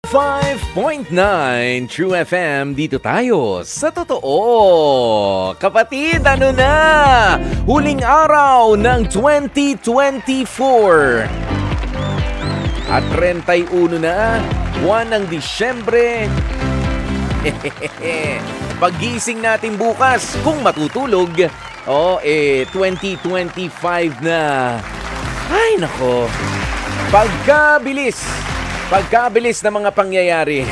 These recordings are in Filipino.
105.9 True FM, dito tayo sa totoo. Kapatid, ano na? Huling araw ng 2024. At 31 na, buwan ng Disyembre. Paggising natin bukas, kung matutulog, 2025 na. Ay, nako. Pagkabilis ng mga pangyayari.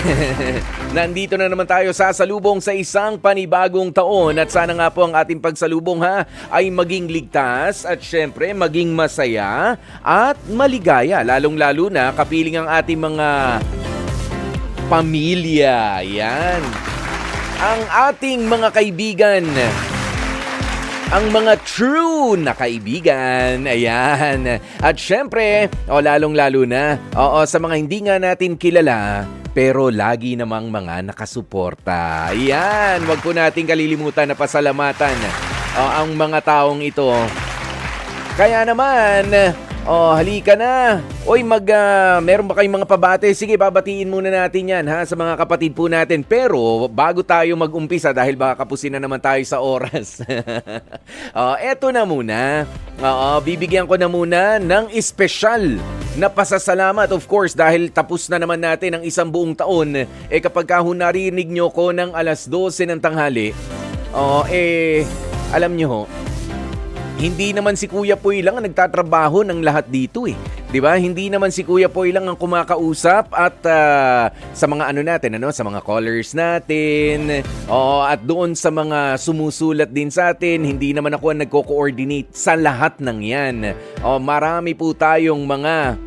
Nandito na naman tayo sasalubong sa isang panibagong taon at sana nga po ang ating pagsalubong ay maging ligtas at syempre maging masaya at maligaya. Lalong-lalo na kapiling ang ating mga pamilya. Yan. Ang ating mga kaibigan. Ang mga true na kaibigan, ayan. At syempre, lalong-lalo na, sa mga hindi nga natin kilala, pero lagi namang mga nakasuporta. Ayan, wag po natin kalilimutan na pasalamatan ang mga taong ito. Kaya naman, halika na. Meron ba kayong mga pabate? Sige, babatiin muna natin yan sa mga kapatid po natin. Pero bago tayo mag-umpisa, dahil baka kapusin na naman tayo sa oras. Eto na muna. Bibigyan ko na muna ng espesyal na pasasalamat. Of course, dahil tapos na naman natin ang isang buong taon. Kapag narinig nyo ko ng alas 12 ng tanghali, alam nyo hindi naman si Kuya Poy lang ang nagtatrabaho ng lahat dito 'Di ba? Hindi naman si Kuya Poy lang ang kumakausap at sa mga sa mga callers natin. At doon sa mga sumusulat din sa atin, hindi naman ako ang nagko-coordinate sa lahat ng 'yan. Marami po tayong mga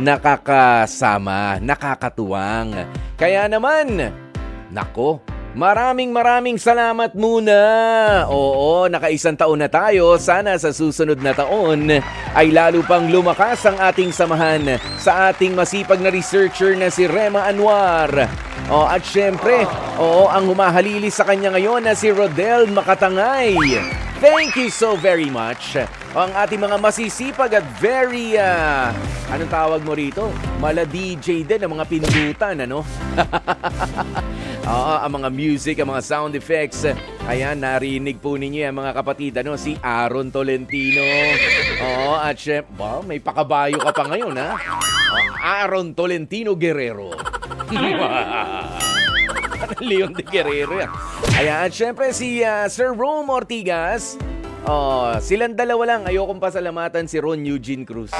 nakakasama, nakakatuwang. Kaya naman, nako, maraming salamat muna. Nakaisang taon na tayo. Sana sa susunod na taon ay lalo pang lumakas ang ating samahan sa ating masipag na researcher na si Rema Anwar. At syempre, ang humahalili sa kanya ngayon na si Rodel Makatangay. Thank you so very much. Ang ating mga masisipag at very, anong tawag mo rito? Mala DJ din, ang mga pindutan, ano? Ang mga music, ang mga sound effects. Ayan, narinig po ninyo yan mga kapatid, si Aaron Tolentino. At syempre, may pakabayo ka pa ngayon, Aaron Tolentino Guerrero. Leon de Guerrero yan. Ayan, at syempre si Sir Rome Ortigas. Silang dalawa lang. Ayokong pasalamatan si Ron Eugene Cruz.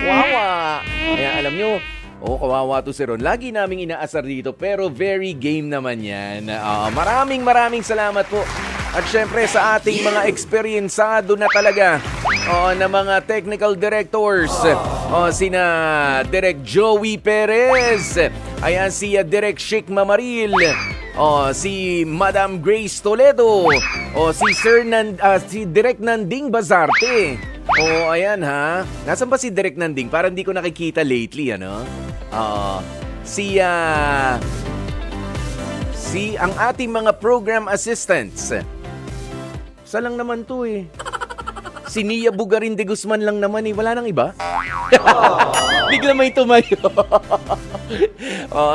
Wawa. Ayan, alam nyo, kawawa to si Ron. Lagi naming inaasar dito, pero very game naman yan. Maraming salamat po. At syempre sa ating mga eksperyensado na talaga na mga technical directors. Sina Direk Joey Perez. Ayan, si Direk Chic Mamaril. Si Madam Grace Toledo. Si Direk Nanding Bazarte. Ayan Nasaan ba si Direk Nanding? Parang hindi ko nakikita lately, ang ating mga program assistants. Isa lang naman to Si Nia Bugarin de Guzman lang naman wala nang iba. Bigla may tumayo.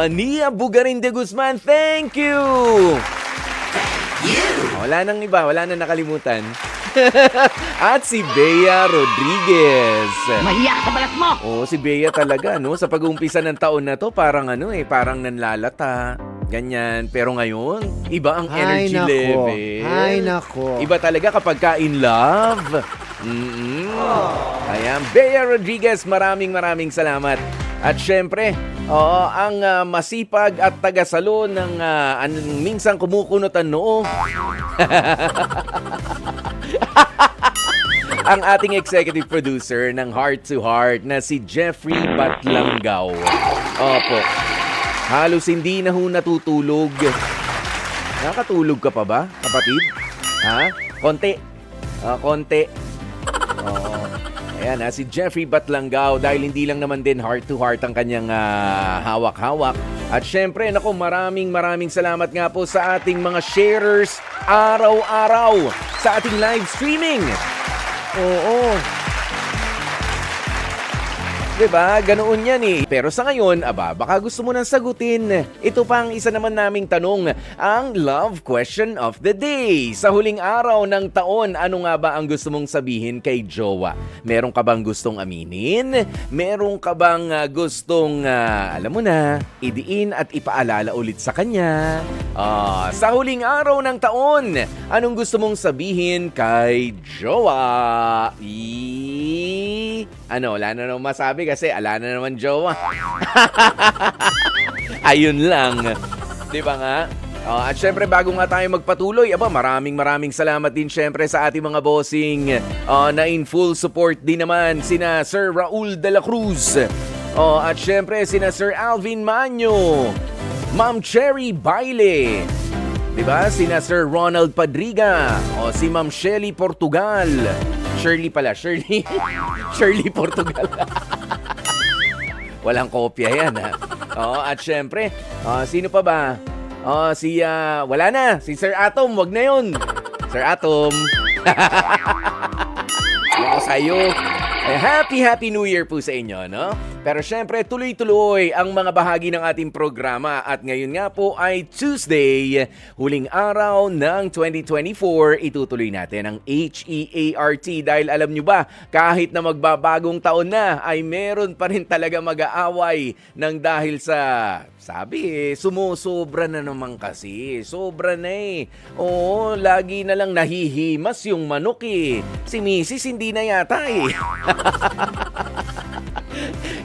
Nia Bugarin de Guzman, thank you. Wala nang iba, wala nang nakalimutan. At si Bea Rodriguez. Mahiya ka sa balat mo! Si Bea talaga, Sa pag-uumpisa ng taon na to, parang parang nanlalata. Ganyan. Pero ngayon, iba ang energy level. Ay, nako. Iba talaga kapag ka-in love. Ayan. Bea Rodriguez, maraming salamat. At syempre, ang masipag at tagasalo ng minsan kumukunot ang noo. Ang ating executive producer ng Heart to Heart na si Jeffrey Batlanggaw. Opo. Halos hindi na natutulog. Nakatulog ka pa ba, kapatid? Konti. Konti. Ayan, si Jeffrey Batlanggaw, dahil hindi lang naman din heart to heart ang kanyang hawak-hawak. At syempre, maraming salamat nga po sa ating mga sharers araw-araw sa ating live streaming. 'Diba? Ganoon yan eh. Pero sa ngayon, baka gusto mo nang sagutin. Ito pa ang isa naman naming tanong, ang love question of the day. Sa huling araw ng taon, ano nga ba ang gusto mong sabihin kay jowa? Meron ka bang gustong aminin? Meron ka bang gustong, alam mo na, idiin at ipaalala ulit sa kanya? Sa huling araw ng taon, anong gusto mong sabihin kay jowa? Wala na naman masabi kasi ala na naman jowa. Ayun lang. Di ba nga? At syempre bago nga tayo magpatuloy, maraming salamat din syempre sa ating mga bossing na in full support din naman sina Sir Raul de la Cruz. At syempre sina Sir Alvin Manyo, Ma'am Cherry Baile, diba? Sina Sir Ronald Padriga, si Ma'am Shelly Portugal. Shirley Portugal. Walang kopya yan, ha? At syempre, sino pa ba? Wala na, si Sir Atom, wag na yun. Sir Atom. Yung sa'yo. Happy New Year po sa inyo, no? Pero syempre, tuloy-tuloy ang mga bahagi ng ating programa at ngayon nga po ay Tuesday, huling araw ng 2024. Itutuloy natin ang HEART dahil alam nyo ba, kahit na magbabagong taon na, ay meron pa rin talaga mag-aaway ng dahil sa, sumusobra na naman kasi. Sobra na eh. Oo, lagi na lang nahihimas yung manok eh. Si Mrs. hindi na yata eh.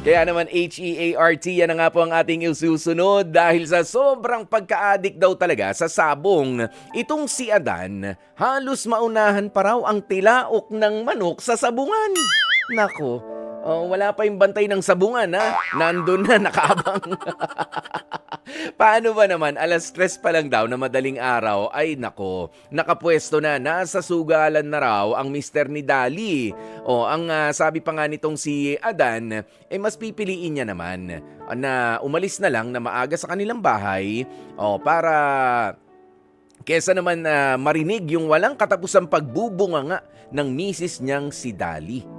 Kaya naman HEART, yan na nga po ang ating isusunod dahil sa sobrang pagka-addict daw talaga sa sabong. Itong si Adan, halos maunahan pa raw ang tilaok ng manok sa sabungan. Nako, wala pa yung bantay ng sabungan ha. Nandun na, nakaabang. Paano ba naman, 3:00 pa lang daw na madaling araw, ay nako, nakapwesto na, nasa sugalan na raw ang mister ni Dali. Ang sabi pa nga nitong si Adan, mas pipiliin niya naman na umalis na lang na maaga sa kanilang bahay para kesa naman marinig yung walang katapusang pagbubunganga ng misis niyang si Dali.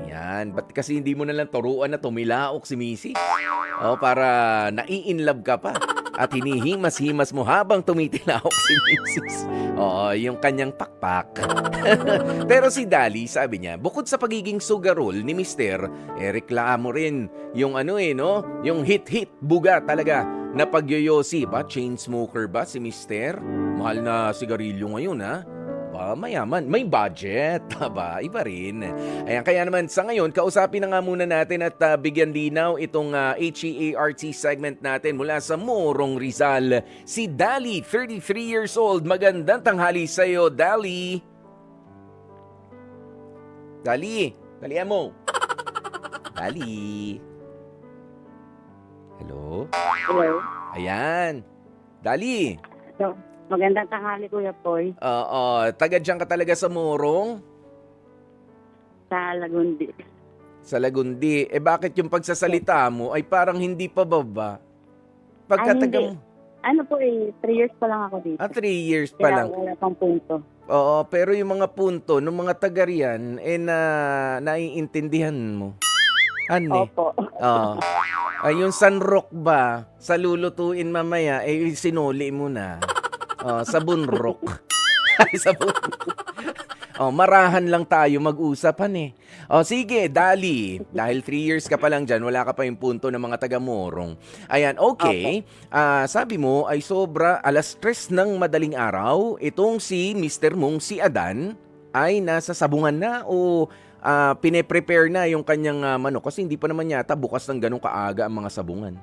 Yan, ba't kasi hindi mo na lang turuan na tumilaok si Missy? Para nai-inlove ka pa at hinihimas-himas mo habang tumitilaok si Mrs. Yung kanyang pakpak. Pero si Dali, sabi niya, bukod sa pagiging sugarol ni Mister, reklamo rin yung yung hit-hit, buga talaga na pagyoyosi. Chain smoker ba si Mister? Mahal na sigarilyo ngayon ha? Mayaman, may budget, iba rin. Ayan, kaya naman sa ngayon, kausapin na nga muna natin at bigyan linaw itong HEART segment natin mula sa Morong Rizal. Si Dali, 33 years old. Magandang tanghali sa'yo, Dali. Dalian mo. Dali. Hello? Hello? Ayan. Dali. So, magandang tanghali, Kuya Poy. Taga dyan ka talaga sa Morong? Sa Lagundi. Sa Lagundi. Bakit yung pagsasalita mo ay parang hindi pa baba? Hindi. 3 years pa lang ako dito. 3 years pa lang. Wala pang punto. Pero yung mga punto ng mga taga riyan, naiintindihan mo. Opo. Yung sunrock ba, sa lulutuin mamaya, sinuli mo na. Sabunrock. Marahan lang tayo mag-usapan eh. Sige, Dali. Dahil 3 years ka pa lang dyan, wala ka pa yung punto ng mga taga-Morong. Ayan, okay. Sabi mo ay 3:00 ng madaling araw, itong si Mr. mong si Adan ay nasa sabungan na o pine-prepare na yung kanyang manok kasi hindi pa naman yata bukas ng ganong kaaga ang mga sabungan.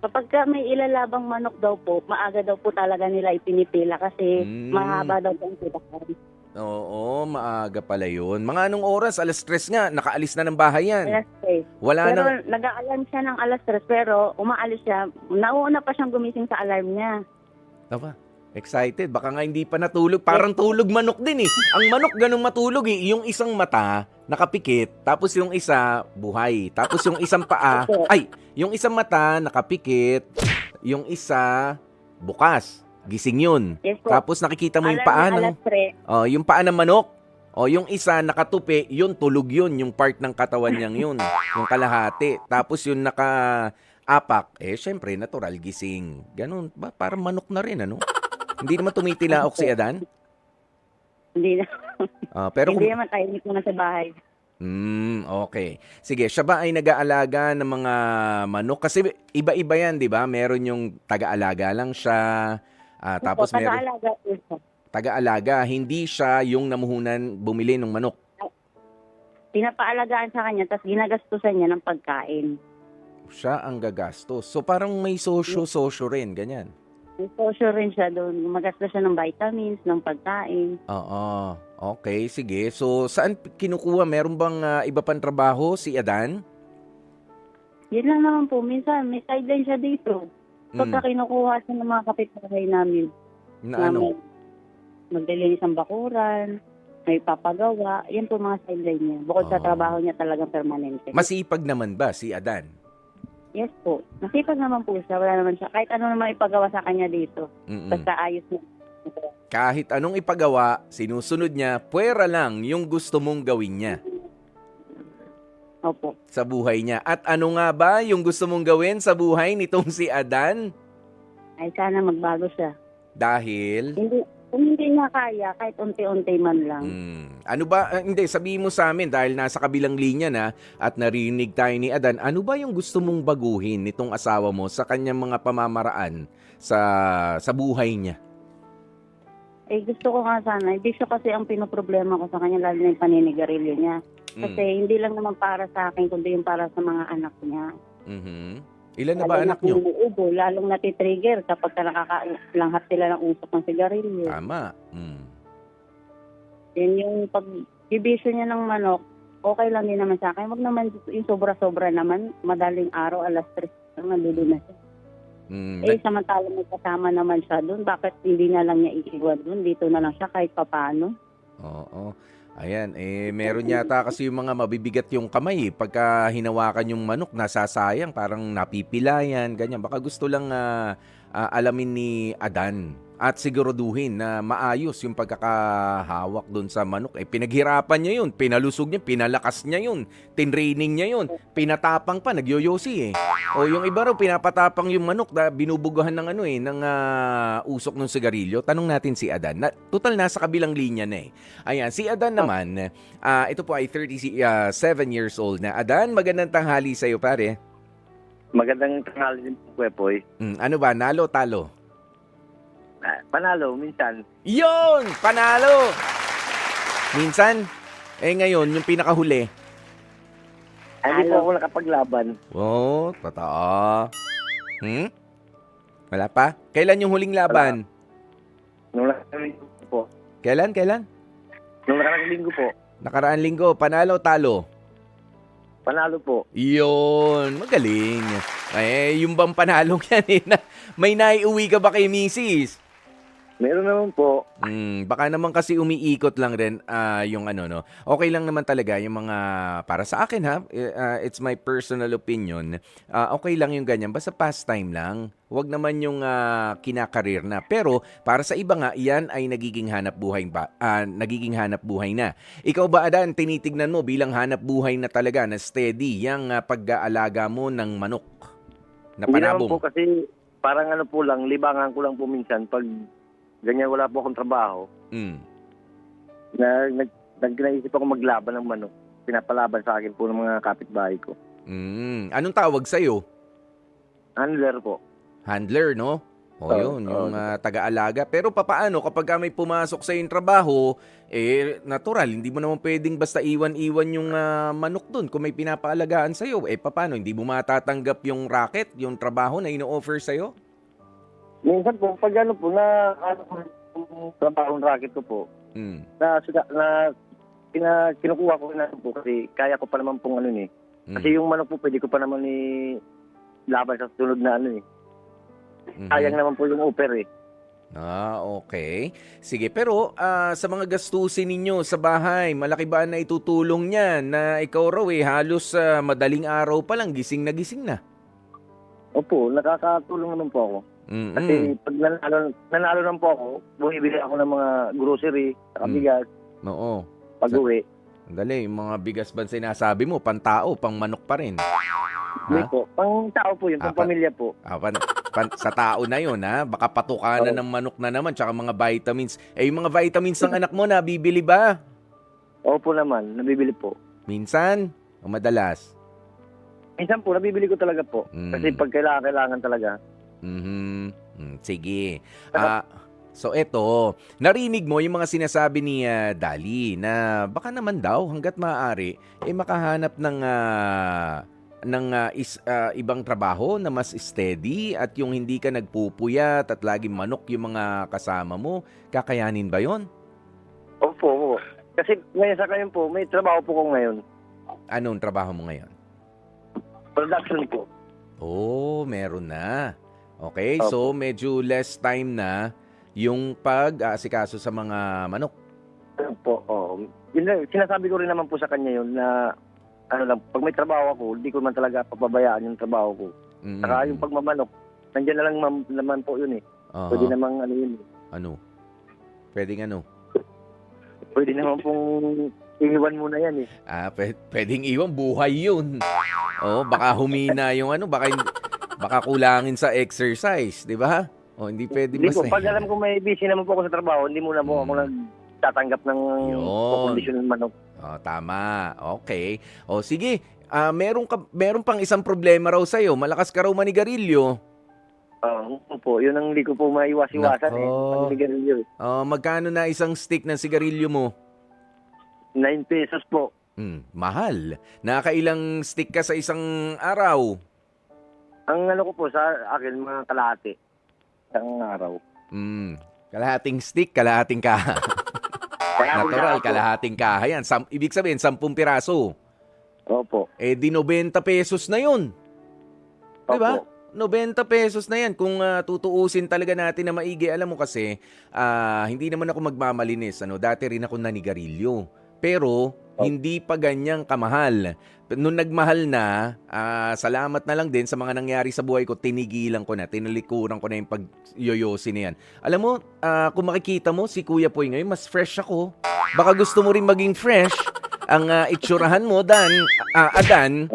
Kapag may ilalabang manok daw po, maaga daw po talaga nila ipinipila kasi mahaba daw po ang tibakan. Oo, maaga pala yun. Mga anong oras? 3:00 nga, nakaalis na ng bahay yan. 3:00. Wala pero nang... nag-aalarm siya ng 3:00 pero umaalis siya. Nauuna pa siyang gumising sa alarm niya. Tama. Excited. Baka nga hindi pa natulog. Parang tulog manok din eh. Ang manok ganun matulog eh. Yung isang mata, nakapikit. Tapos yung isa, buhay. Tapos yung isang paa, yung isang mata, nakapikit. Yung isa, bukas. Gising yun. Yes, po. Tapos nakikita mo yung Alarm paa niya ng... yung paa ng manok. O yung isa nakatupi, yun tulog yun, yung part ng katawan niyang yun, yung kalahati. Tapos yung naka-apak, syempre natural gising. Ganun ba? Parang manok na rin, ano? Hindi naman tumitilaok si Adan? Hindi na. Pero Hindi naman, tahimik naman sa bahay. Okay. Sige, siya ba ay nag-aalaga ng mga manok? Kasi iba-iba yan, di ba? Meron yung taga-alaga lang siya. Opo, Tapos meron taga-alaga po siya. taga-alaga. Hindi siya yung namuhunan bumili ng manok. Pinapaalagaan sa kanya, tapos ginagastusan niya ng pagkain. Siya ang gagastos. So parang may sosyo-sosyo rin, ganyan. May sosyo rin siya doon. Gumagastos siya ng vitamins, ng pagkain. Oo. Okay, sige. So saan kinukuha? Meron bang iba pang trabaho si Adan? Yun lang naman po. Minsan, may sideline siya dito. Pagka kinukuha siya ng mga kapitbahay namin. Na ano? Maglilinis ng bakuran, may papagawa. Yan po mga sideline niya. Bukod sa trabaho niya talagang permanente. Masipag naman ba si Adan? Yes po. Masipag naman po siya. Wala naman siya. Kahit ano naman ipagawa sa kanya dito. Basta ayos na. Kahit anong ipagawa, sinusunod niya, puwera lang yung gusto mong gawin niya Opo. sa buhay niya. At ano nga ba yung gusto mong gawin sa buhay nitong si Adan? Ay sana magbago siya. Dahil... Kung hindi niya kaya, kahit unti-unti man lang. Ano ba, hindi, sabihin mo sa amin dahil nasa kabilang linya na at narinig tayo ni Adan, ano ba yung gusto mong baguhin nitong asawa mo sa kanyang mga pamamaraan sa buhay niya? Gusto ko nga sana. Bisyo kasi ang pinoproblema ko sa kanya, lalo na yung paninigarilyo niya. Kasi hindi lang naman para sa akin, kundi yung para sa mga anak niya. Ilan na ba anak niyo? Lalong natitrigger kapag nakakalanghap sila ng usok ng sigarilyo. Tama. Yan yung pag-ibisyo niya ng manok, okay lang din naman sa akin. Wag naman yung sobra-sobra naman, madaling araw, alas 3 lang, nandulo na siya. Samantala may kasama naman siya doon, bakit hindi na lang niya iiwan doon? Dito na lang siya kahit papano. Oo. Ayan, meron yata kasi yung mga mabibigat yung kamay. Pagka hinawakan yung manok, nasasayang, parang napipilayan, ganyan. Baka gusto lang alamin ni Adan at siguraduhin na maayos yung pagkakahawak doon sa manok. Pinaghirapan niya yun, pinalusog niya, pinalakas niya yun, tinraining niya yun, pinatapang pa, nagyoyosi O yung iba raw, pinapatapang yung manok, binubugahan ng ng usok ng sigarilyo. Tanong natin si Adan. Total, nasa kabilang linya na Ayan, si Adan naman, ito po ay 37 years old na. Adan, magandang tanghali sa'yo, pare. Magandang tanghali din po, Kwepoy. Ano ba, nalo, talo? Panalo, minsan. Yon, panalo. Minsan, ngayon, yung pinakahuli. Hindi po ako nakapaglaban. Oh, totoo. Wala pa? Kailan yung huling laban? Nung nakaraang linggo po. Kailan? Nung nakaraang linggo po. Nakaraang linggo, panalo, talo? Panalo po. Yon, magaling. Yung bang panalo yan may naiuwi ka ba kay misis? Meron naman po. Baka naman kasi umiikot lang rin yung no. Okay lang naman talaga yung mga, para sa akin it's my personal opinion. Okay lang yung ganyan, basta pastime lang. Huwag naman yung kinakarir na. Pero para sa iba nga, yan ay nagiging hanap buhay na. Ikaw ba, Adan, tinitignan mo bilang hanap buhay na talaga na steady yung pag-aalaga mo ng manok na panabong? Hindi naman po kasi parang po lang, libangan ko lang po minsan pag ganyan wala po akong trabaho. Naisip ako maglaban ng manok. Pinapalaban sa akin po ng mga kapitbahay ko. Anong tawag sa'yo? Handler po. Handler, no? Yun, yung taga-alaga. Pero papaano kapag may pumasok sa yung trabaho, natural, hindi mo naman pwedeng basta iwan-iwan yung manok dun kung may pinapaalagaan sa'yo. Papaano, hindi mo matatanggap yung racket, yung trabaho na ino-offer sa'yo? Minsan po, pag trabaho ng racket ko po, kinukuha ko na po kasi kaya ko pa naman pong Kasi yung manok po, pwede ko pa naman laban sa sunod na Sayang naman po yung offer Okay. Sige, pero sa mga gastusin ninyo sa bahay, malaki ba na itutulong niya na ikaw raw halos madaling araw pa lang, gising na? Opo, nakakatulong naman po ako. Kasi pag nanalo naman po ako, bumibili ako ng mga grocery, saka bigas. Oo. Pag-uwi. Dali, yung mga bigas ba sinasabi mo, pantao, pang manok pa rin. Hindi po. Pang tao po yun, pang pamilya po. Sa tao na yun, ha? Baka patukanan ng manok na naman, tsaka mga vitamins. Yung mga vitamins ng anak mo, nabibili ba? Opo naman, nabibili po. Minsan? O madalas? Minsan po, nabibili ko talaga po. Kasi pag kailangan talaga. Sige. So eto, narinig mo yung mga sinasabi ni Dali na baka naman daw hangga't maaari makahanap ng ibang trabaho na mas steady at yung hindi ka nagpupuyat at laging manok yung mga kasama mo. Kakayanin ba yon? Opo. Kasi ngayon sa kayo po, may trabaho po ko ngayon. Anong trabaho mo ngayon? Production po. Oh, meron na. Okay, Opo. so medyo less time na yung pag-aasikaso sa mga manok. Po, Yun lang, sinasabi ko rin naman po sa kanya yun na pag may trabaho ako, hindi ko man talaga papabayaan yung trabaho ko. Saka yung pagmamanok, nandiyan na lang naman po yun eh. Pwede namang yun eh. Ano? Pwedeng ano? Pwede naman pong iwan muna yan eh. Pwedeng iwan, buhay yun. Baka humina yung baka kulangin sa exercise, di ba? Hindi pwede Hindi po, basta. pag alam ko may busy naman po ako sa trabaho, hindi muna po ako nagtatanggap ng kondisyon ng manok. Tama. Okay. Sige. Meron pang isang problema raw sa'yo. Malakas ka raw manigarilyo. Po, yun ang hindi ko po maiwas-iwasan manigarilyo. Magkano na isang stick ng sigarilyo mo? 9 pesos po. Mahal. Nakailang stick ka sa isang araw? Ang ko po sa akin, mga kalahati. Isang araw. Kalahating stick, kalahating kaha. Natural, kalahating kaha yan. Ibig sabihin, 10 piraso. Opo. Di 90 pesos na yun. Diba? 90 pesos na yan. Kung tutuusin talaga natin na maigi. Alam mo kasi, hindi naman ako magmamalinis. Dati rin ako nanigarilyo. Pero, hindi pa ganyang kamahal. Nung nagmahal na, salamat na lang din sa mga nangyari sa buhay ko, tinigilan ko na, tinalikuran ko na yung pag-yoyosi na yan. Alam mo, kung makikita mo, si Kuya Poy ngayon, mas fresh ako. Baka gusto mo rin maging fresh. Ang itsurahan mo, Adan,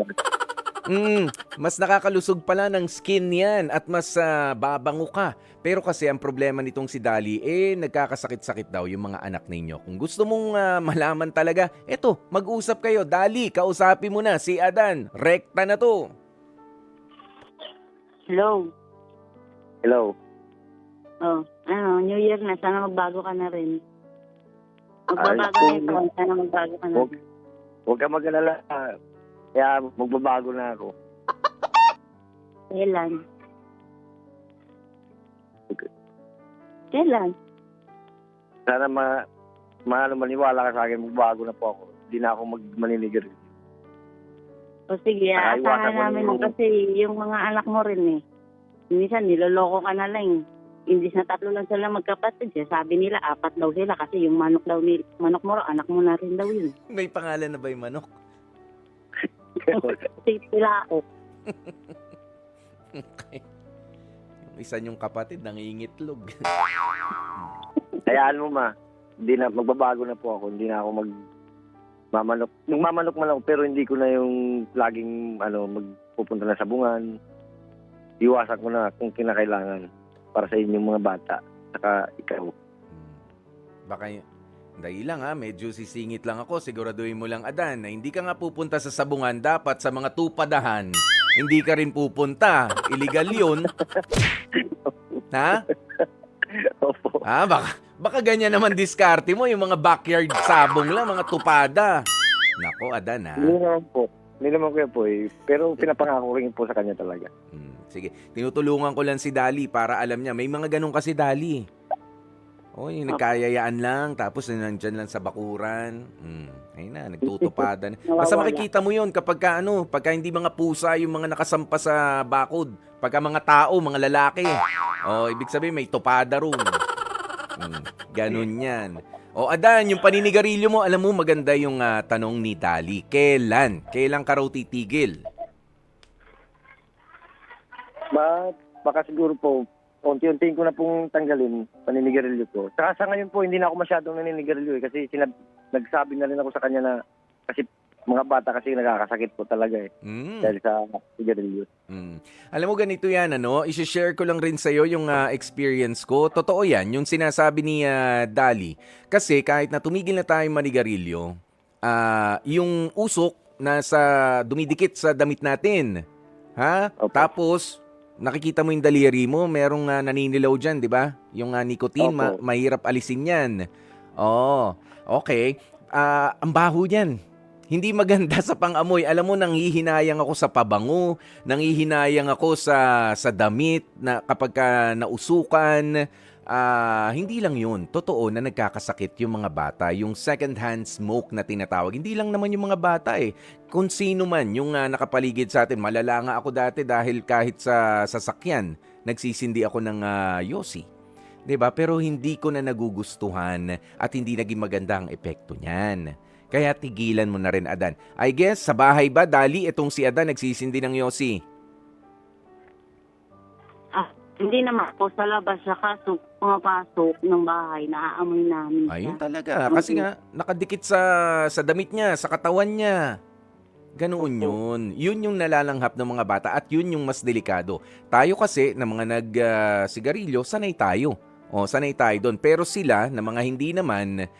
mas nakakalusog pala ng skin yan at mas babango ka. Pero kasi ang problema nitong si Dali, nagkakasakit-sakit daw yung mga anak ninyo. Kung gusto mong malaman talaga, mag-usap kayo. Dali, kausapin mo na si Adan. Rekta na to. Hello. Hello. New Year na. Sana magbago ka na rin. Magbabago na ito. Sana magbago ka na rin. Huwag ka mag-alala. Kaya magbabago na ako. Kailan? Kailan? Sana maniwala ka sa akin, magbago na po ako. Hindi na ako maninigarilyo. O sige, Iwasan asahan mo namin yung- kasi yung mga anak mo rin eh. Minsan niloloko ka na lang. Imbis na 3 lang sila magkapatid. Sabi nila 4 daw sila kasi yung manok mo raw, anak mo na rin daw yun. May pangalan na ba yung manok? Kasi sila ako. Okay. Yung isa niyong kapatid, nangingitlog. Hayaan mo hindi na, magbabago na po ako. Hindi na ako mamanok. Nung mamanok man ako, pero hindi ko na yung laging magpupunta na sa bungan. Iwasan ko na kung kinakailangan para sa inyong mga bata. Saka ikaw. Baka dahil lang medyo sisingit lang ako. Siguraduhin mo lang, Adan, na hindi ka nga pupunta sa sabungan. Dapat sa mga tupadahan, hindi ka rin pupunta. Illegal yun. Ha? Opo. Baka ganyan naman diskarte mo, yung mga backyard sabong lang, mga tupada. Nako, Adan, ha? Hindi naman po. Hindi naman ko yan po eh. Pero pinapangako rin po sa kanya talaga. Sige, tinutulungan ko lang si Dali para alam niya. May mga ganun kasi, Dali. Yung nagkayayaan lang, tapos nandyan lang sa bakuran. Ayun na, nagtutupadan. Basta makikita mo yun pagka hindi mga pusa yung mga nakasampa sa bakod. Pagka mga tao, mga lalaki. Ibig sabihin may tupada roon. Ganun yan. Adan, yung paninigarilyo mo, alam mo maganda yung tanong ni Dali. Kailan ka raw titigil? Baka siguro po, unti-untiin ko na pong tanggalin paninigarilyo ko. Saka sa ngayon po, hindi na ako masyadong naninigarilyo kasi nagsabi na rin ako sa kanya na, kasi mga bata kasi nakakasakit po talaga eh. Dahil sa sigarilyo. Alam mo, ganito yan, I-share ko lang rin sa'yo yung experience ko. Totoo yan, yung sinasabi ni Dali. Kasi kahit na tumigil na tayong manigarilyo, yung usok na dumidikit sa damit natin. Ha? Opo. Tapos, nakikita mo yung daliri mo, merong naninilaw dyan, di ba? Yung nicotine, Opo. mahirap alisin yan. Oh, okay. Ang baho yan. Hindi maganda sa pang-amoy. Alam mo, nanghihinayang ako sa pabango, nanghihinayang ako sa damit na kapag nausukan. Hindi lang yun. Totoo na nagkakasakit yung mga bata. Yung second-hand smoke na tinatawag. Hindi lang naman yung mga bata eh. Kung sino man yung nakapaligid sa atin. Malala nga ako dati dahil kahit sa sasakyan, nagsisindi ako ng yosi. 'Di ba? Pero hindi ko na nagugustuhan at hindi naging maganda ang epekto niyan. Kaya tigilan mo na rin, Adan. I guess, sa bahay ba, Dali, itong si Adan nagsisindi ng yosi? Hindi naman po sa labas, saka pumapasok ng bahay, naaamoy namin siya. Ayun talaga. Kasi nga, nakadikit sa damit niya, sa katawan niya. Ganoon yun. Yun yung nalalanghap ng mga bata at yun yung mas delikado. Tayo kasi, na mga nag-sigarilyo, sanay tayo. Sanay tayo doon. Pero sila, na mga hindi naman,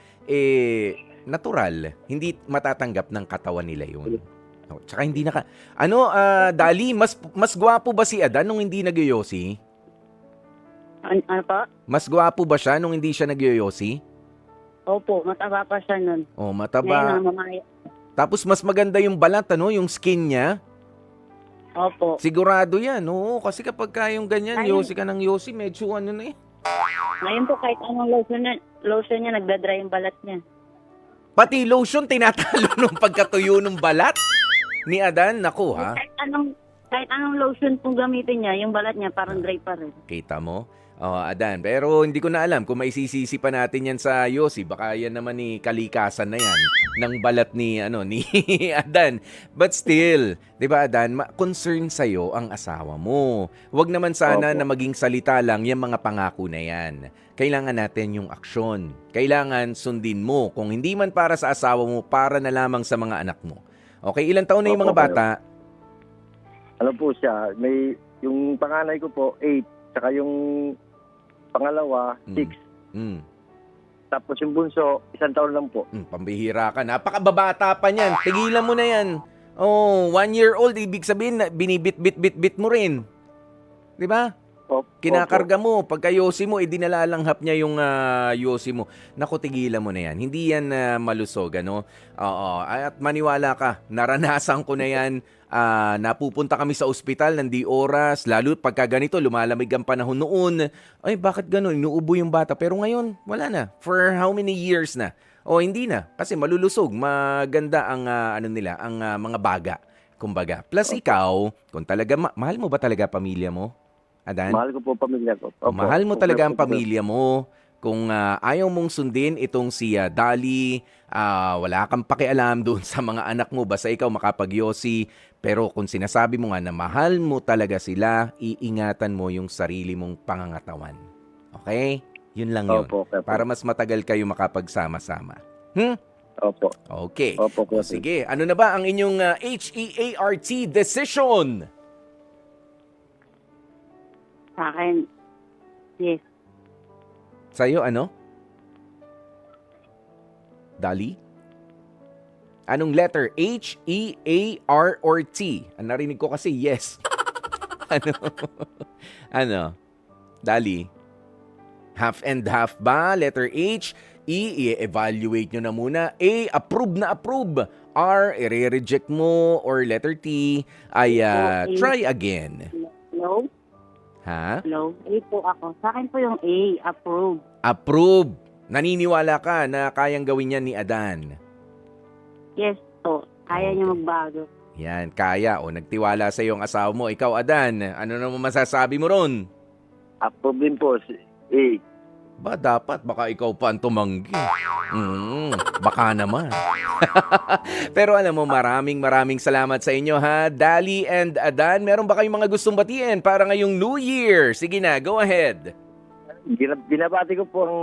natural. Hindi matatanggap ng katawan nila yun. Tsaka hindi Dali, mas gwapo ba si Adan nung hindi nagyoyosi? Ano pa? Mas gwapo ba siya nung hindi siya nagyoyosi? Opo, mataba pa siya nun. Mataba. Ngayon, mamaya. Tapos mas maganda yung balat, yung skin niya. Opo. Sigurado yan, oo. Kasi kapag yung ganyan, Ayun. yosi ka ng yosi, medyo na eh. Ngayon po, kahit anong lotion niya, nagdadry yung balat niya. Pati lotion, tinatalo nung pagkatuyo ng balat ni Adan. Naku, ha? Kahit anong lotion pong gamitin niya, yung balat niya parang dry pa rin. Kita mo? Adan. Pero hindi ko na alam kung maisisisi pa natin yan sa yosi. Baka yan naman ni kalikasan na yan ng balat ni Adan. But still, di ba, Adan, concern sa'yo ang asawa mo. Huwag naman sana Opo. na maging salita lang yung mga pangako na yan. Kailangan natin yung aksyon. Kailangan sundin mo. Kung hindi man para sa asawa mo, para na lamang sa mga anak mo. Okay, ilang taon na yung mga Opo, bata? Ano po siya, yung panganay ko po, 8. Saka yung pangalawa, 6. Tapos yung bunso, 1 taon lang po. Pambihira ka. Napakababata pa niyan. Tigilan mo na yan. 1-year-old, ibig sabihin, binibit-bit-bit-bit mo rin. Di ba? Kinakarga mo. Pagka yosi mo, dinalalanghap niya yung yosi mo. Naku, tigilan mo na yan. Hindi yan malusog, Oo. At maniwala ka, naranasan ko na yan. Napupunta kami sa ospital ng di oras. Lalo pagka ganito, lumalamig ang panahon noon. Ay, bakit ganun? Inuubo yung bata. Pero ngayon, wala na. For how many years na? Hindi na. Kasi malulusog. Maganda ang ang mga baga. Kumbaga. Plus ikaw, kung talaga, mahal mo ba talaga pamilya mo? Adan? Mahal ko po pamilya ko. Opo. Mahal mo talaga ang pamilya mo. Kung ayaw mong sundin itong si Dali, wala kang pakialam doon sa mga anak mo, basta ikaw makapagyosi. Pero kung sinasabi mo nga na mahal mo talaga sila, iingatan mo yung sarili mong pangangatawan. Okay? Yun lang yun. Opo, okay po. Para mas matagal kayo makapagsama-sama. Opo. Okay. Opo, okay. Sige, ano na ba ang inyong HEART decision? Sa akin, yes. Sa'yo, ano? Dali? Anong letter? H, E, A, R, or T? Ang narinig ko kasi yes. Ano? Dali? Half and half ba? Letter H, E, i-evaluate nyo na muna. A, approve na approve. R, i-reject mo. Or letter T, ay try again. Hello? Ha? Hello? A po ako. Sa akin po yung A, approve. Approve. Naniniwala ka na kayang gawin yan ni Adan? Yes po. Kaya niya magbago. Yan, kaya. Nagtiwala sa iyong asawa mo. Ikaw, Adan, ano naman masasabi mo ron? Approve din po. Ba, dapat. Baka ikaw pa ang tumanggi. Baka naman. Pero alam mo, maraming salamat sa inyo, ha? Dali and Adan, meron ba kayong mga gustong batiin para ngayong New Year? Sige na, go ahead. Binabati ko po ang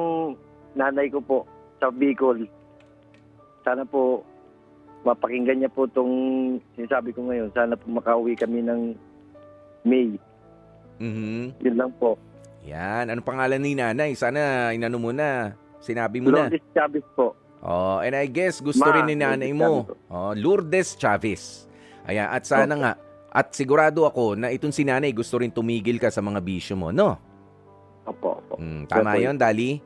nanay ko po sa Bicol. sana po mapakinggan niya po itong sinasabi ko ngayon. Sana po makauwi kami ng May. Mhm. Yun lang po. Yan. Anong pangalan ni nanay? Sana inano mo na. Sinabi mo na. Lourdes Chavez po. Oh, and I guess gusto Ma, rin ni nanay Lourdes mo. Chavez. Oh, Lourdes Chavez. Ayan, at sana nga, at sigurado ako na itong si nanay gusto rin tumigil ka sa mga bisyo mo, no? Opo. Tama Opo. yon, Dali?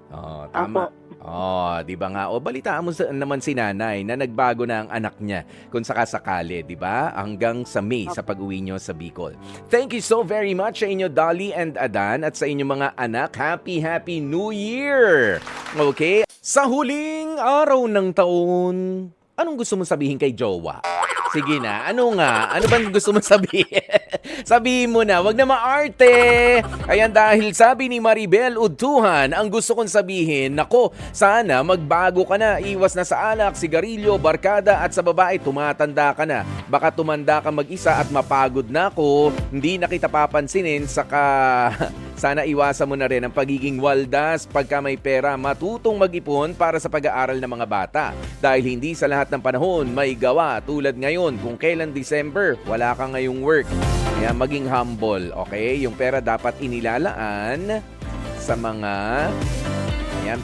Oh, tama. Oh, di ba nga? O balitaan mo naman si nanay na nagbago na ang anak niya kung sakasakali, di ba? Hanggang sa May sa pag-uwi nyo sa Bicol. Thank you so very much sa inyo, Dolly and Adan, at sa inyong mga anak. Happy New Year! Okay? Sa huling araw ng taon, anong gusto mong sabihin kay jowa? Sige na, ano nga? Ano bang gusto mong sabihin? Sabihin mo na, wag na maarte. Ayan, dahil sabi ni Maribel Udtuhan, ang gusto kong sabihin, nako, sana magbago ka na. Iwas na sa alak, sigarilyo, barkada, at sa babae, tumatanda ka na. Baka tumanda ka mag-isa at mapagod na ako. Hindi na kita papansinin, saka sana iwasan mo na rin ang pagiging waldas. Pagka may pera, matutong mag-ipon para sa pag-aaral ng mga bata. Dahil hindi sa lahat ng panahon may gawa tulad ngayon. Kung kailan December, wala ka ngayong work. Kaya maging humble, okay? Yung pera dapat inilalaan sa mga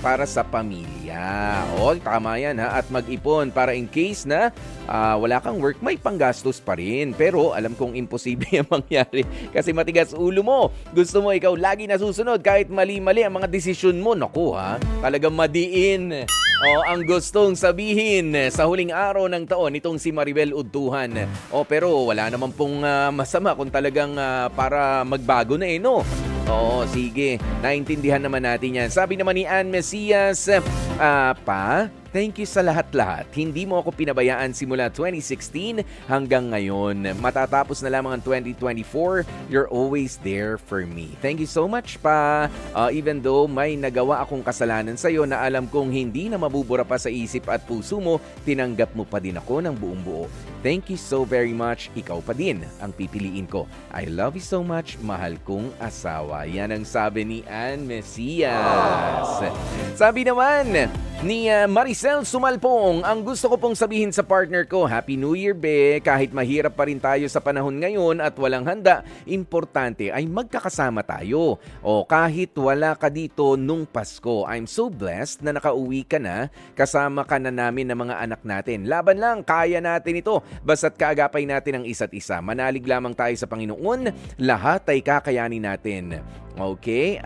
para sa pamilya. O, tama yan ha. At mag-ipon para in case na wala kang work, may panggastos pa rin. Pero alam kong imposible yung mangyari kasi matigas ulo mo. Gusto mo ikaw lagi nasusunod kahit mali-mali ang mga desisyon mo. Naku ha, talagang madiin. O, ang gustong sabihin sa huling araw ng taon itong si Maribel Udtuhan. O, pero wala naman pong masama kung talagang para magbago na no? Oo, sige. Naintindihan naman natin yan. Sabi naman ni Ann Mesias, Pa, thank you sa lahat-lahat. Hindi mo ako pinabayaan simula 2016 hanggang ngayon. Matatapos na lamang ang 2024, you're always there for me. Thank you so much, Pa. Even though may nagawa akong kasalanan sa'yo na alam kong hindi na mabubura pa sa isip at puso mo, tinanggap mo pa din ako ng buong buo. Thank you so very much. Ikaw pa din ang pipiliin ko. I love you so much, mahal kong asawa. Yan ang sabi ni Ann Mesias. Sabi naman ni Maricel Sumalpong, ang gusto ko pong sabihin sa partner ko, Happy New Year, be. Kahit mahirap pa rin tayo sa panahon ngayon at walang handa, importante ay magkakasama tayo. O kahit wala ka dito nung Pasko, I'm so blessed na nakauwi ka na, kasama ka na namin ng mga anak natin. Laban lang, kaya natin ito. Basta't kaagapay natin ang isa't isa. Manalig lamang tayo sa Panginoon, lahat ay kakayanin natin. Okay?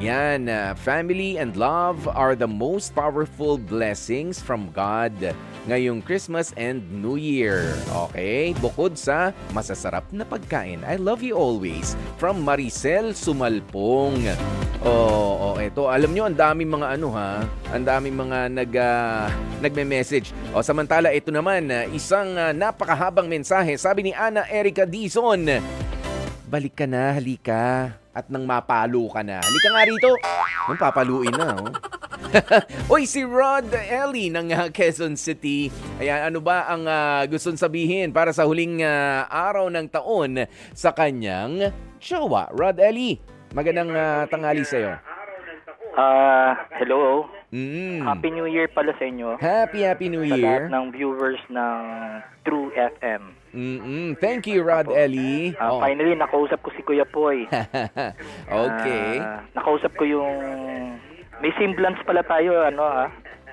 Yan, family and love are the most powerful blessings from God ngayong Christmas and New Year. Okay? Bukod sa masasarap na pagkain. I love you always. From Maricel Sumalpong. Eto. Alam nyo, ang daming mga ang daming mga nagme-message. Samantala, ito naman, isang napakahabang mensahe. Sabi ni Ana Erica Dizon, balik ka na, halika. At nang mapalo ka na. Halika nga rito. Nung papaluin na, Uy, si Rod Ellie ng Quezon City. Ayan, ano ba ang gustong sabihin para sa huling araw ng taon sa kanyang jowa? Rod Ellie, magandang tanghali sa'yo. Hello. Mm. Happy New Year pala sa inyo. Happy New Sa Year. lahat ng viewers ng True FM. Thank you, Rod Ellie. Finally, nakausap ko si Kuya Poy. Okay. Nakausap ko yung... May semblance pala tayo,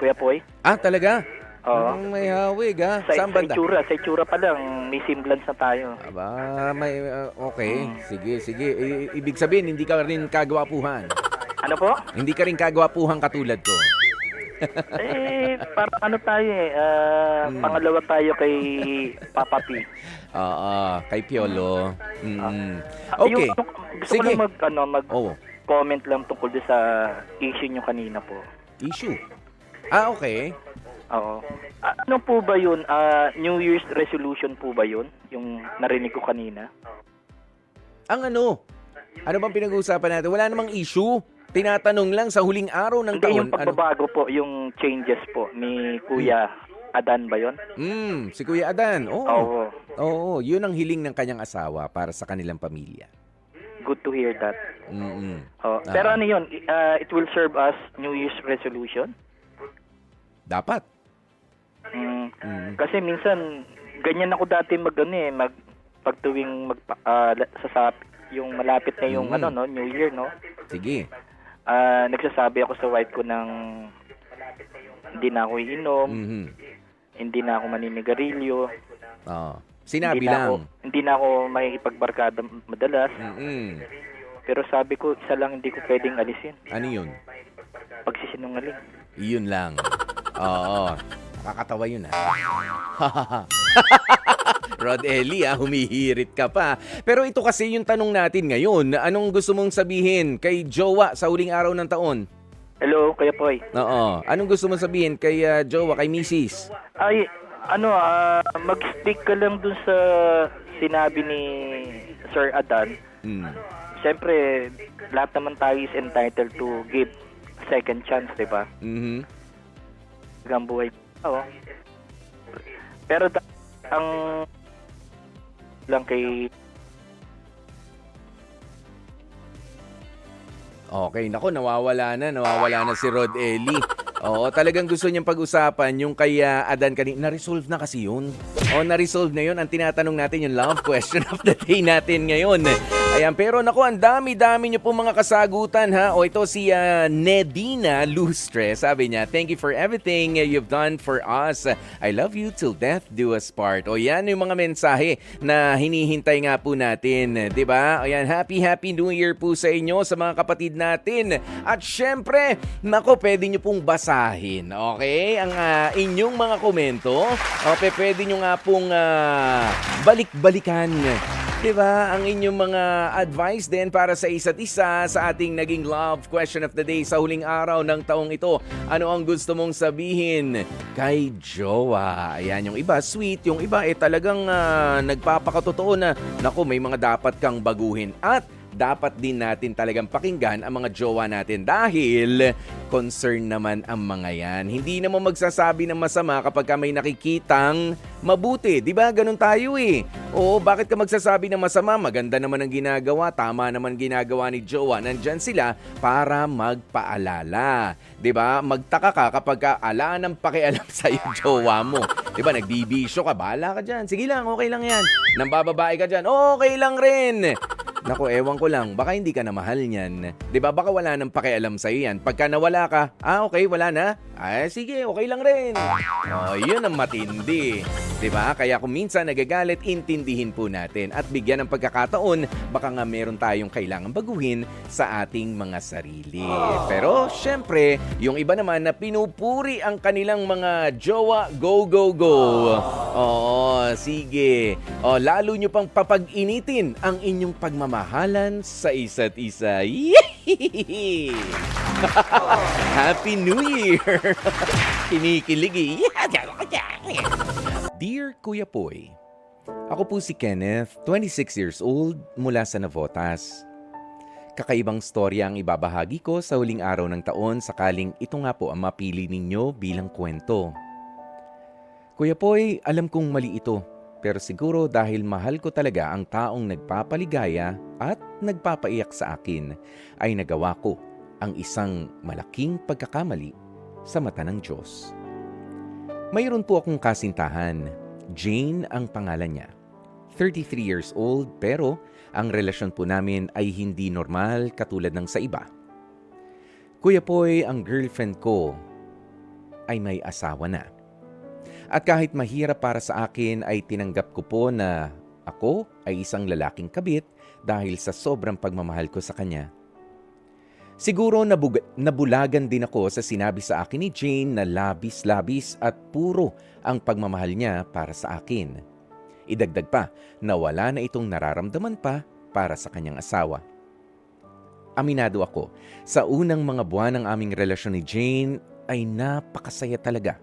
Kuya Poy. Talaga? Oo. May hawig, Sa Saan banda? itsura pa lang, may semblance na tayo. Aba, okay. Sige. Ibig sabihin, hindi ka rin kagwapuhan. Ano po? Hindi ka rin kagwapuhan katulad ko. Parang tayo pangalawa tayo kay Papa P. Kay Piolo. Okay. Gusto ko lang mag-comment lang tungkol sa issue nyo kanina po. Issue? Okay. Oo. Ano po ba yun? New Year's resolution po ba yun? Yung narinig ko kanina? Ang ano bang pinag-uusapan natin? Wala namang issue. Tinatanong lang sa huling araw ng Hindi, taon. yung pagbabago po, yung changes po ni Kuya Adan ba yun? Si Kuya Adan. Oo. Oo, yun ang hiling ng kanyang asawa para sa kanilang pamilya. Good to hear that. Mm-mm. Pero ano yun, it will serve as New Year's resolution? Dapat. Kasi minsan, ganyan ako dati pag tuwing yung malapit na yung New Year, no? Sige. Nagsasabi ako sa wife ko ng hindi na ako iinom, hindi na ako maninigarilyo. Sinabi lang. Hindi na ako makikipagbarkada madalas. Pero sabi ko, isa lang hindi ko pwedeng alisin. Ano yun? Pagsisinungaling. Yun lang. Oo. Nakakatawa yun, Rod Ellie, humihirit ka pa. Pero ito kasi yung tanong natin ngayon. Anong gusto mong sabihin kay jowa sa huling araw ng taon? Hello, Kuya Poy. Oo. Anong gusto mong sabihin kay jowa, kay Mrs.? Ay, mag-stick ka lang dun sa sinabi ni Sir Adan. Siyempre, lahat naman tayo is entitled to give second chance, di ba? Hanggang buhay. Pero ang lang kay... Okay, nako, nawawala na si Rod Ellie. Oo, talagang gusto niyang pag-usapan yung kay Adan kanina. Na-resolve na kasi yun. Na-resolve na yun. Ang tinatanong natin yung love question of the day natin ngayon. Ayan, pero nako, ang dami-dami niyo po mga kasagutan, O, ito si Nedina Lustre. Sabi niya, thank you for everything you've done for us. I love you till death do us part. O, yan yung mga mensahe na hinihintay nga po natin. Diba? O, yan, happy New Year po sa inyo, sa mga kapatid natin. At syempre, nako, pwede niyo pong basahin. Okay? Ang inyong mga komento. Okay, pwede niyo nga pong balik-balikan. Diba? Ang inyong mga advice din para sa isa't isa sa ating naging love question of the day sa huling araw ng taong ito. Ano ang gusto mong sabihin kay jowa? Ayan, yung iba sweet, yung iba talagang nagpapakatotoo na naku, may mga dapat kang baguhin. At dapat din natin talagang pakinggan ang mga jowa natin dahil concern naman ang mga yan. Hindi naman magsasabi ng masama kapag may nakikitang mabuti. Diba? Ganun tayo Oo, bakit ka magsasabi ng masama? Maganda naman ang ginagawa, tama naman ginagawa ni jowa. Nandyan sila para magpaalala. Diba? Magtaka ka kapag ala ng pakialam sa'yo jowa mo. Diba? Nagbibisyo ka, bahala ka dyan. Sige lang, okay lang yan. Nang bababae ka dyan, okay lang rin. Naku, ewan ko lang, baka hindi ka na mahal niyan. 'Di ba? Baka wala nang pakialam sa iyo 'yan. Pagka nawala ka, okay, wala na. Ay, sige, okay lang rin. Yun ang matindi. 'Di ba? Kaya kung minsan nagagalit, intindihin po natin at bigyan ng pagkakataon, baka nga meron tayong kailangan baguhin sa ating mga sarili. Pero syempre, yung iba naman na pinupuri ang kanilang mga jowa, go, go, go. Oo, sige. Lalo nyo pang papag-initin ang inyong pagmamahalan sa isa't isa. Happy New Year! Kinikilig. Dear Kuya Poy, ako po si Kenneth, 26 years old, mula sa Navotas. Kakaibang storya ang ibabahagi ko sa huling araw ng taon sakaling ito nga po ang mapili ninyo bilang kwento. Kuya Poy, alam kong mali ito, pero siguro dahil mahal ko talaga ang taong nagpapaligaya at nagpapaiyak sa akin, ay nagawa ko ang isang malaking pagkakamali sa mata ng Diyos. Mayroon po akong kasintahan, Jane ang pangalan niya. 33 years old pero ang relasyon po namin ay hindi normal katulad ng sa iba. Kuya Poy, ang girlfriend ko ay may asawa na. At kahit mahirap para sa akin ay tinanggap ko po na ako ay isang lalaking kabit dahil sa sobrang pagmamahal ko sa kanya. Siguro nabulagan din ako sa sinabi sa akin ni Jane na labis-labis at puro ang pagmamahal niya para sa akin. Idagdag pa na wala na itong nararamdaman pa para sa kanyang asawa. Aminado ako, sa unang mga buwan ng aming relasyon ni Jane ay napakasaya talaga.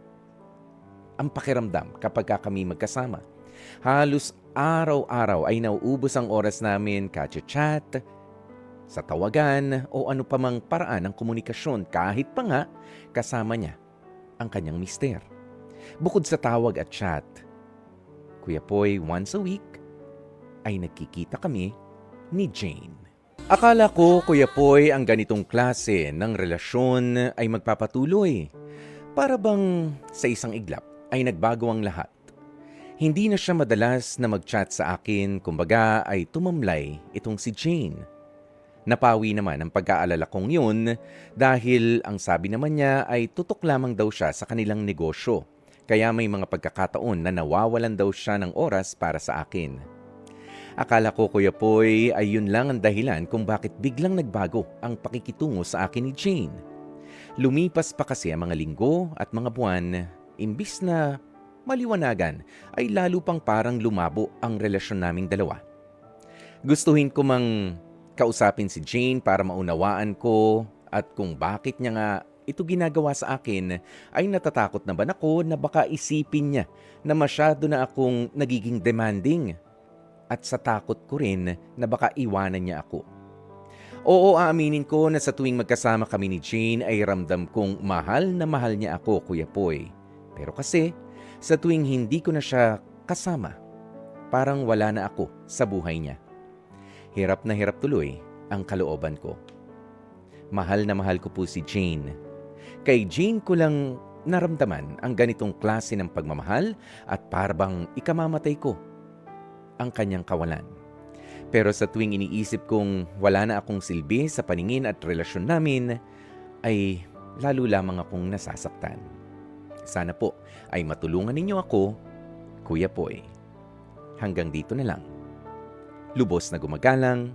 Ang pakiramdam kapag kami magkasama. Halos araw-araw ay nauubos ang oras namin ka-chat, sa tawagan o ano pa mang paraan ng komunikasyon kahit pa nga kasama niya ang kanyang mister. Bukod sa tawag at chat, Kuya Poy, once a week ay nagkikita kami ni Jane. Akala ko, Kuya Poy, ang ganitong klase ng relasyon ay magpapatuloy. Para bang sa isang iglap ay nagbago ang lahat. Hindi na siya madalas na mag-chat sa akin, kumbaga ay tumamlay itong si Jane. Napawi naman ang pagkaalala kong yun dahil ang sabi naman niya ay tutok lamang daw siya sa kanilang negosyo. Kaya may mga pagkakataon na nawawalan daw siya ng oras para sa akin. Akala ko, Kuya Poy, ay yun lang ang dahilan kung bakit biglang nagbago ang pakikitungo sa akin ni Jane. Lumipas pa kasi ang mga linggo at mga buwan, imbis na maliwanagan, ay lalo pang parang lumabo ang relasyon naming dalawa. Gustuhin ko mang kausapin si Jane para maunawaan ko at kung bakit niya nga ito ginagawa sa akin, ay natatakot na ba ako na baka isipin niya na masyado na akong nagiging demanding. At sa takot ko rin na baka iwanan niya ako. Oo, aaminin ko na sa tuwing magkasama kami ni Jane ay ramdam kong mahal na mahal niya ako, Kuya Poy. Pero kasi, sa tuwing hindi ko na siya kasama, parang wala na ako sa buhay niya. Hirap na hirap tuloy ang kalooban ko. Mahal na mahal ko po si Jane. Kay Jane ko lang naramdaman ang ganitong klase ng pagmamahal at parang ikamamatay ko ang kanyang kawalan. Pero sa tuwing iniisip kong wala na akong silbi sa paningin at relasyon namin, ay lalo lamang akong nasasaktan. Sana po ay matulungan ninyo ako, Kuya Poy. Hanggang dito na lang. Lubos na gumagalang,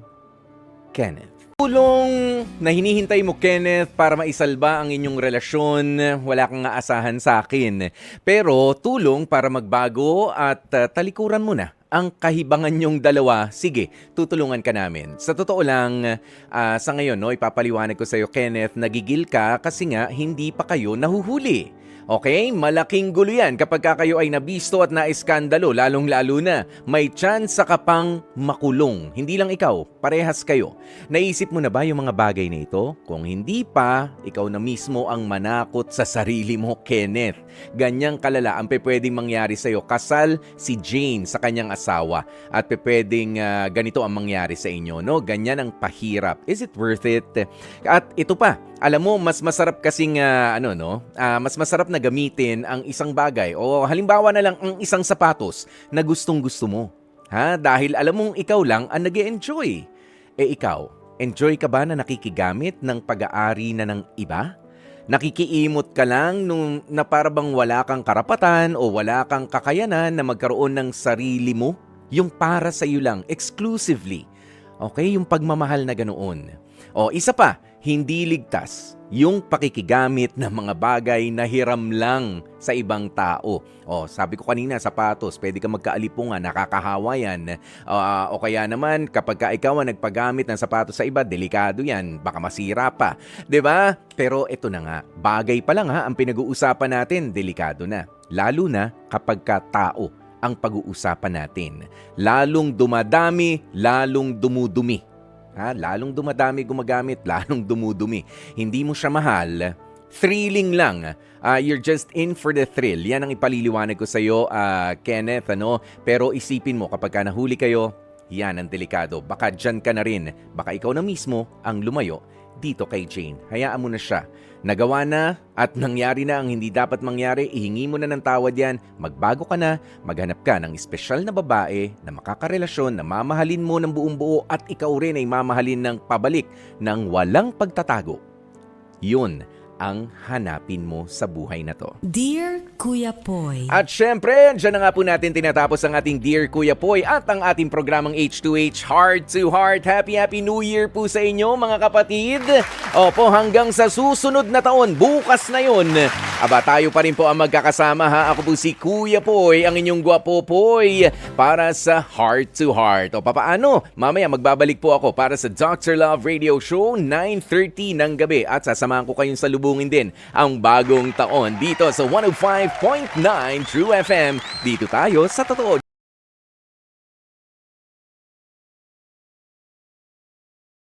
Kenneth. Tulong na hinihintay mo, Kenneth, para maisalba ang inyong relasyon, wala kang aasahan sa akin. Pero tulong para magbago at talikuran mo na ang kahibangan nyong dalawa, sige, tutulungan ka namin. Sa totoo lang, sa ngayon, ipapaliwanag ko sa iyo, Kenneth, nagigil ka kasi nga hindi pa kayo nahuhuli. Okay? Malaking gulo yan kapag kayo ay nabisto at naiskandalo, lalong-lalo na may chance ka pang makulong. Hindi lang ikaw, parehas kayo. Naisip mo na ba yung mga bagay na ito? Kung hindi pa, ikaw na mismo ang manakot sa sarili mo, Kenneth. Ganyang kalala ang pwedeng mangyari sa iyo. Kasal si Jane sa kanyang asawa at pwedeng ganito ang mangyari sa inyo, no? Ganyan ang pahirap. Is it worth it? At ito pa, alam mo, mas masarap kasing mas masarap na gamitin ang isang bagay o halimbawa na lang ang isang sapatos na gustong-gusto mo. Ha? Dahil alam mong ikaw lang ang nag-e-enjoy. Ikaw, enjoy ka ba na nakikigamit ng pag-aari na ng iba? Nakikiimot ka lang na para bang wala kang karapatan o wala kang kakayanan na magkaroon ng sarili mo? Yung para sa iyo lang, exclusively. Okay? Yung pagmamahal na ganoon. O isa pa, hindi ligtas yung pakikigamit ng mga bagay na hiram lang sa ibang tao. O sabi ko kanina, sapatos, pwede ka magkaalipungan, nakakahawa yan. O kaya naman, kapag ka ikaw ang nagpagamit ng sapatos sa iba, delikado yan, baka masira pa. 'Di ba? Pero ito na nga, bagay pa lang ang pinag-uusapan natin, delikado na. Lalo na kapag ka tao ang pag-uusapan natin. Lalong dumadami, lalong dumudumi. Lalong dumadami gumagamit, lalong dumudumi. Hindi mo siya mahal, thrilling lang. You're just in for the thrill. Yan ang ipaliliwanag ko sa iyo, Kenneth. Pero isipin mo, kapag nahuli kayo, yan ang delikado. Baka dyan ka na rin. Baka ikaw na mismo ang lumayo dito kay Jane. Hayaan mo na siya. Nagawa na at nangyari na ang hindi dapat mangyari, ihingi mo na ng tawad yan, magbago ka na, maghanap ka ng espesyal na babae na makakarelasyon, na mamahalin mo ng buong buo at ikaw rin ay mamahalin ng pabalik ng walang pagtatago. Yun ang hanapin mo sa buhay na to. Dear Kuya Poy. At syempre, dyan na nga po natin tinatapos ang ating Dear Kuya Poy at ang ating programang H2H Heart to Heart. Happy New Year po sa inyo, mga kapatid. Opo, hanggang sa susunod na taon, bukas na yun. Aba, tayo pa rin po ang magkakasama, ha. Ako po si Kuya Poy, ang inyong gwapo Poy, para sa Heart to Heart. O papaano? Mamaya magbabalik po ako para sa Dr. Love Radio Show, 9:30 ng gabi. At sasamahan ko kayong salubungin din ang bagong taon dito sa 105.9 True FM. Dito tayo sa totoo.